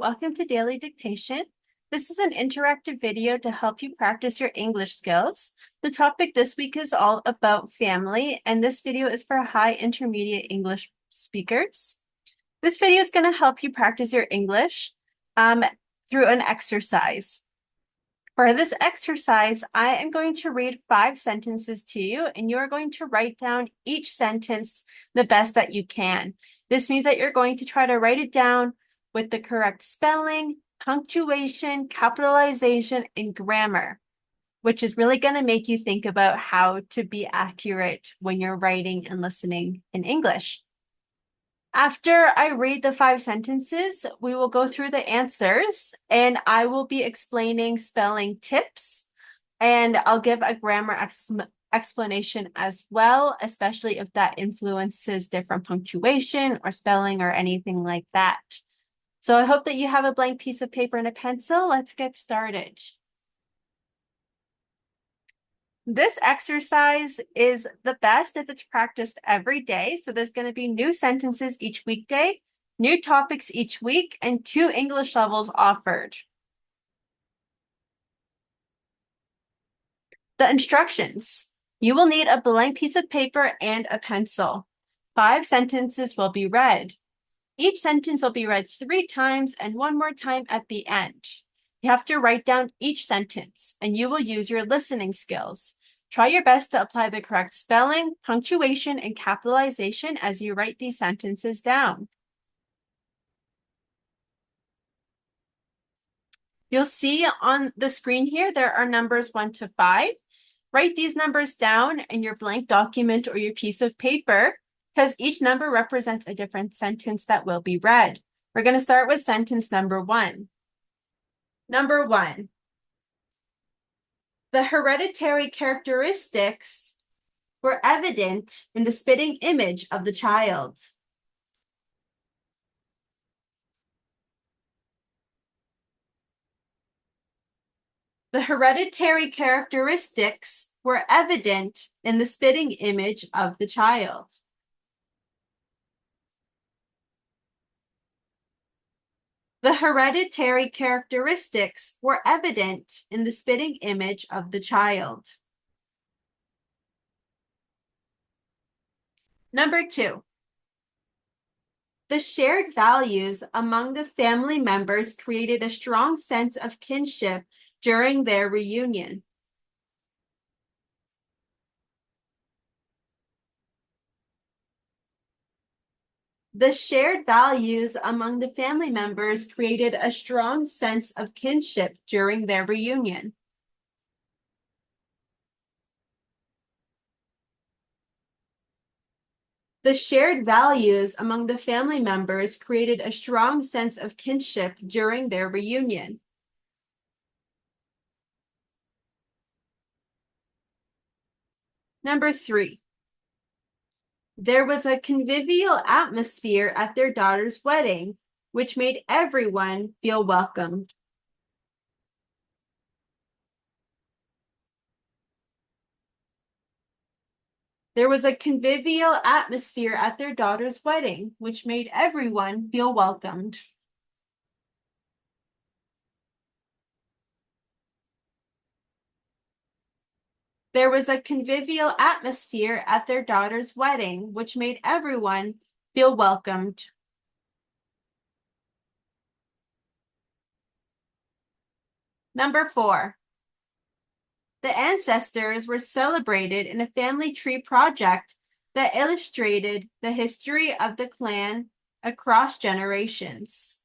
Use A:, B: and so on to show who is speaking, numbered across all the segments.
A: welcome to Daily Dictation. This is an interactive video to help you practice your English skills. The topic this week is all about family, and this video is for high intermediate English speakers. This video is going to help you practice your English through an exercise. For this exercise, I am going to read 5 sentences to you, and you are going to write down each sentence the best that you can. This means that you're going to try to write it down with the correct spelling, punctuation, capitalization, and grammar, which is really going to make you think about how to be accurate when you're writing and listening in English. After I read the 5 sentences, we will go through the answers, and I will be explaining spelling tips, and I'll give a grammar explanation as well, especially if that influences different punctuation or spelling or anything like that. So I hope that you have a blank piece of paper and a pencil. Let's get started. This exercise is the best if it's practiced every day. So there's going to be new sentences each weekday, new topics each week, and 2 English levels offered. The instructions. You will need a blank piece of paper and a pencil. 5 sentences will be read. Each sentence will be read 3 times and 1 more time at the end. You have to write down each sentence, and you will use your listening skills. Try your best to apply the correct spelling, punctuation, and capitalization as you write these sentences down. You'll see on the screen here, there are numbers 1 to 5. Write these numbers down in your blank document or your piece of paper, because each number represents a different sentence that will be read. We're going to start with sentence number 1. Number 1. The hereditary characteristics were evident in the spitting image of the child. The hereditary characteristics were evident in the spitting image of the child. The hereditary characteristics were evident in the spitting image of the child. Number 2. The shared values among the family members created a strong sense of kinship during their reunion. The shared values among the family members created a strong sense of kinship during their reunion. The shared values among the family members created a strong sense of kinship during their reunion. Number 3. There was a convivial atmosphere at their daughter's wedding, which made everyone feel welcomed. There was a convivial atmosphere at their daughter's wedding, which made everyone feel welcomed. There was a convivial atmosphere at their daughter's wedding, which made everyone feel welcomed. Number 4. The ancestors were celebrated in a family tree project that illustrated the history of the clan across generations.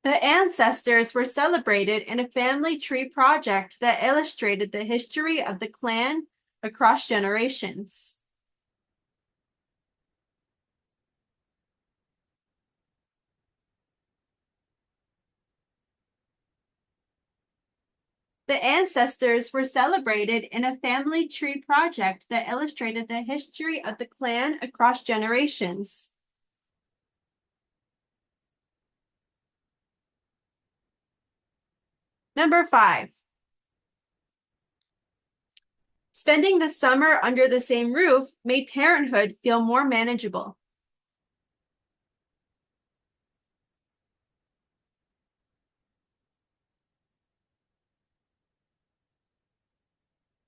A: The ancestors were celebrated in a family tree project that illustrated the history of the clan across generations. The ancestors were celebrated in a family tree project that illustrated the history of the clan across generations. Number 5. Spending the summer under the same roof made parenthood feel more manageable.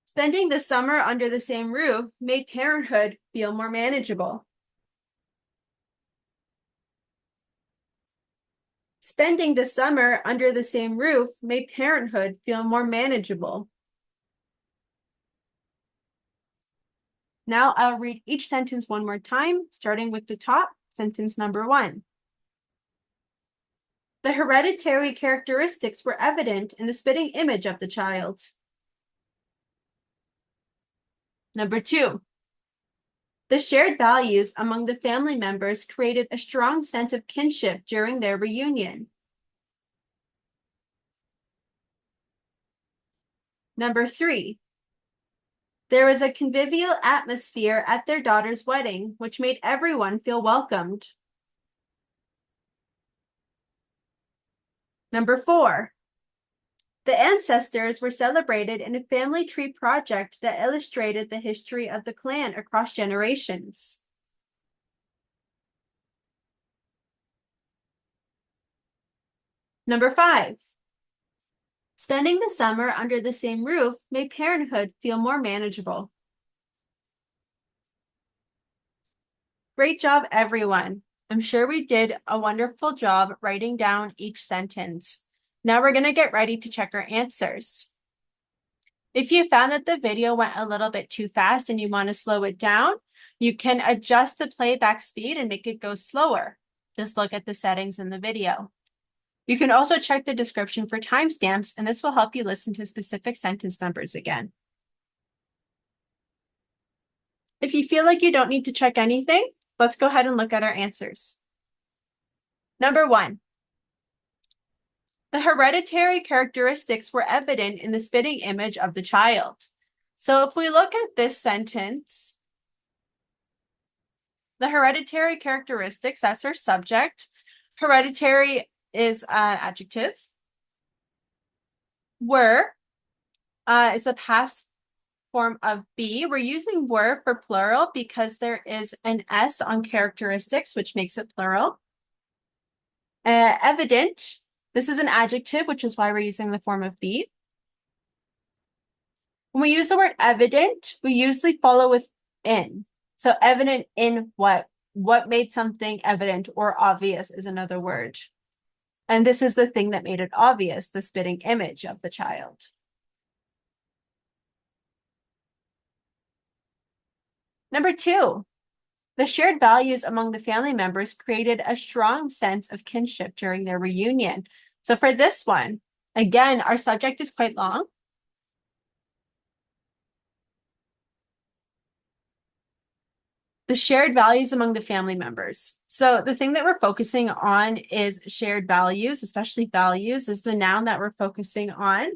A: Spending the summer under the same roof made parenthood feel more manageable. Spending the summer under the same roof made parenthood feel more manageable. Now I'll read each sentence one more time, starting with the top, sentence number 1. The hereditary characteristics were evident in the spitting image of the child. Number 2. The shared values among the family members created a strong sense of kinship during their reunion. Number 3. There was a convivial atmosphere at their daughter's wedding, which made everyone feel welcomed. Number 4. The ancestors were celebrated in a family tree project that illustrated the history of the clan across generations. Number 5. Spending the summer under the same roof made parenthood feel more manageable. Great job, everyone. I'm sure we did a wonderful job writing down each sentence. Now we're going to get ready to check our answers. If you found that the video went a little bit too fast and you want to slow it down, you can adjust the playback speed and make it go slower. Just look at the settings in the video. You can also check the description for timestamps, and this will help you listen to specific sentence numbers again. If you feel like you don't need to check anything, let's go ahead and look at our answers. Number 1. The hereditary characteristics were evident in the spitting image of the child. So if we look at this sentence, the hereditary characteristics, that's our subject. Hereditary is an adjective. Were is the past form of be. We're using were for plural because there is an S on characteristics, which makes it plural. Evident, this is an adjective, which is why we're using the form of be. When we use the word evident, we usually follow with in. So evident in what? What made something evident or obvious is another word. And this is the thing that made it obvious, the spitting image of the child. Number 2, the shared values among the family members created a strong sense of kinship during their reunion. So for this one, again, our subject is quite long. The shared values among the family members. So the thing that we're focusing on is shared values, especially values is the noun that we're focusing on.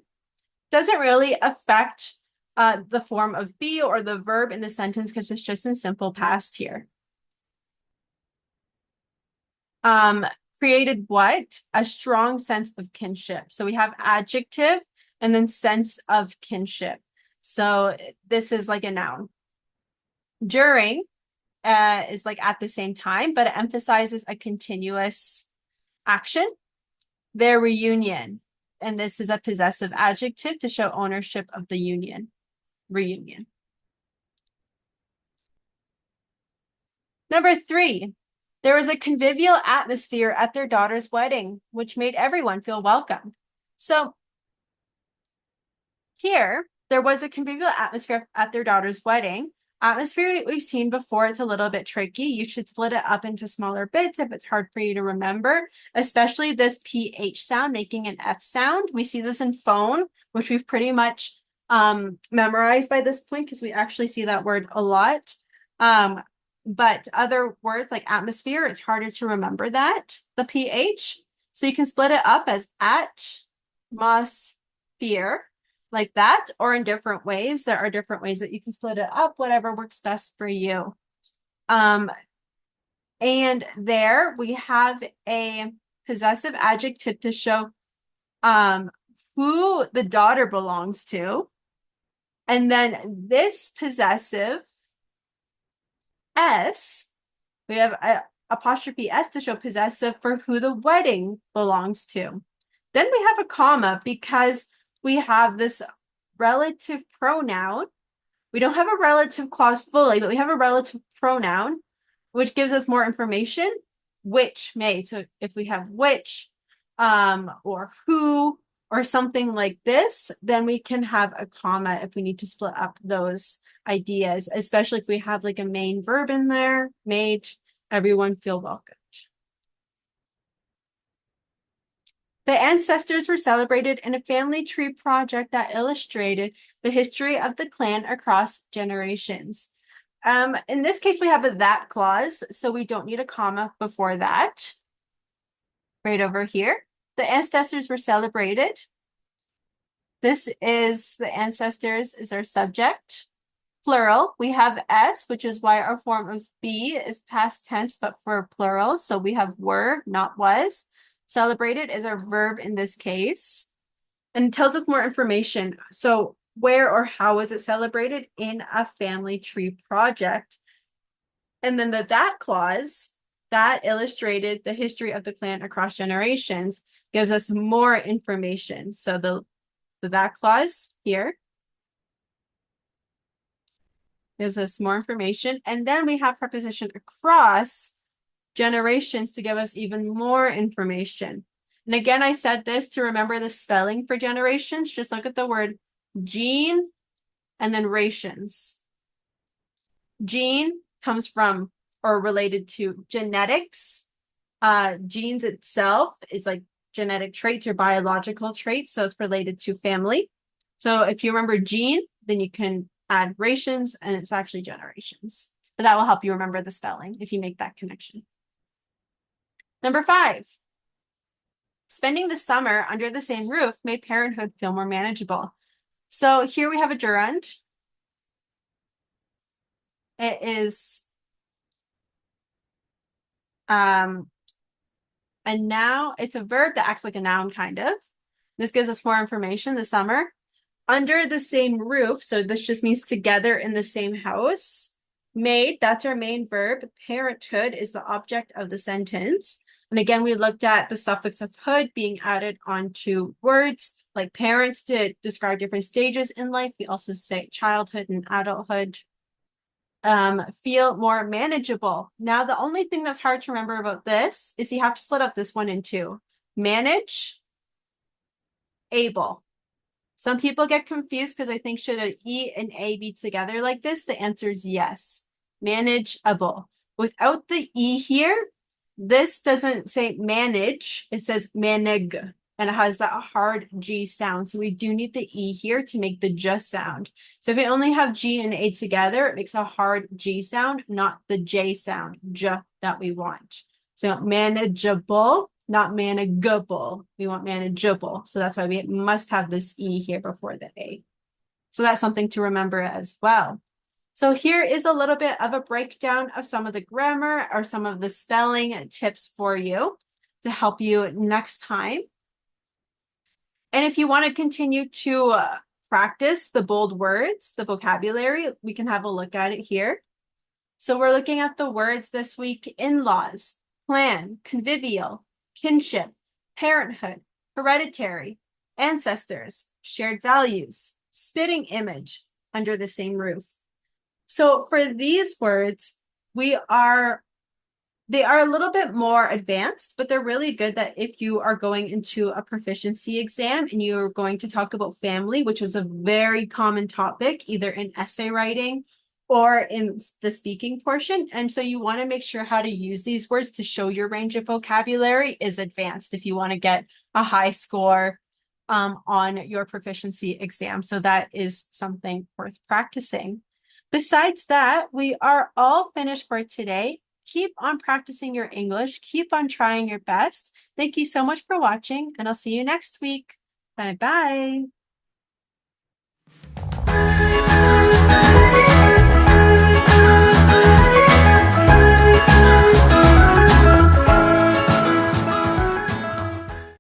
A: Doesn't really affect the form of be or the verb in the sentence because it's just in simple past here. Created what? A strong sense of kinship. So we have adjective and then sense of kinship. So this is like a noun. During is like at the same time, but it emphasizes a continuous action. Their reunion, and this is a possessive adjective to show ownership of the union. Reunion. Number 3, there was a convivial atmosphere at their daughter's wedding, which made everyone feel welcome. So here, there was a convivial atmosphere at their daughter's wedding. Atmosphere we've seen before, it's a little bit tricky. You should split it up into smaller bits if it's hard for you to remember, especially this PH sound making an F sound. We see this in phone, which we've pretty much memorized by this point because we actually see that word a lot. But other words like atmosphere, it's harder to remember that, the PH. So you can split it up as atmosphere, like that, or in different ways. There are different ways that you can split it up, whatever works best for you. And there we have a possessive adjective to show who the daughter belongs to. And then this possessive S, we have a apostrophe S to show possessive for who the wedding belongs to. Then we have a comma because we have this relative pronoun. We don't have a relative clause fully, but we have a relative pronoun, which gives us more information. Which may, so if we have which, or who, or something like this, then we can have a comma if we need to split up those ideas, especially if we have like a main verb in there, made everyone feel welcomed. The ancestors were celebrated in a family tree project that illustrated the history of the clan across generations. In this case, we have a that clause, so we don't need a comma before that. Right over here, the ancestors were celebrated. This is the ancestors is our subject. Plural, we have S, which is why our form of be is past tense, but for plural. So we have were, not was. Celebrated is our verb in this case. And it tells us more information. So where or how was it celebrated? In a family tree project. And then the that clause, that illustrated the history of the clan across generations, gives us more information. So the that clause here gives us more information. And then we have preposition across generations to give us even more information. And again, I said this to remember the spelling for generations. Just look at the word gene and then rations. Gene comes from or related to genetics. Genes itself is like genetic traits or biological traits. So it's related to family. So if you remember gene, then you can add rations and it's actually generations. But that will help you remember the spelling if you make that connection. Number 5, spending the summer under the same roof made parenthood feel more manageable. So here we have a gerund. It is a noun. It's a verb that acts like a noun, kind of. This gives us more information. The summer under the same roof. So this just means together in the same house. Made, that's our main verb. Parenthood is the object of the sentence. And again, we looked at the suffix of hood being added onto words like parents to describe different stages in life. We also say childhood and adulthood. Feel more manageable. Now, the only thing that's hard to remember about this is you have to split up this one in two. Manage, able. Some people get confused because I think should an E and A be together like this? The answer is yes. Manageable. Without the E here, this doesn't say manage. It says manage. And it has that hard G sound. So we do need the E here to make the J sound. So if we only have G and A together, it makes a hard G sound, not the J sound, J that we want. So manageable, not manageable. We want manageable. So that's why we must have this E here before the A. So that's something to remember as well. So here is a little bit of a breakdown of some of the grammar or some of the spelling tips for you to help you next time. And if you want to continue to practice the bold words, the vocabulary, we can have a look at it here. So we're looking at the words this week: in-laws, clan, convivial, kinship, parenthood, hereditary, ancestors, shared values, spitting image, under the same roof. So for these words, they are a little bit more advanced, but they're really good that if you are going into a proficiency exam and you're going to talk about family, which is a very common topic, either in essay writing or in the speaking portion. And so you want to make sure how to use these words to show your range of vocabulary is advanced if you want to get a high score on your proficiency exam. So that is something worth practicing. Besides that, we are all finished for today. Keep on practicing your English. Keep on trying your best. Thank you so much for watching, and I'll see you next week. Bye-bye.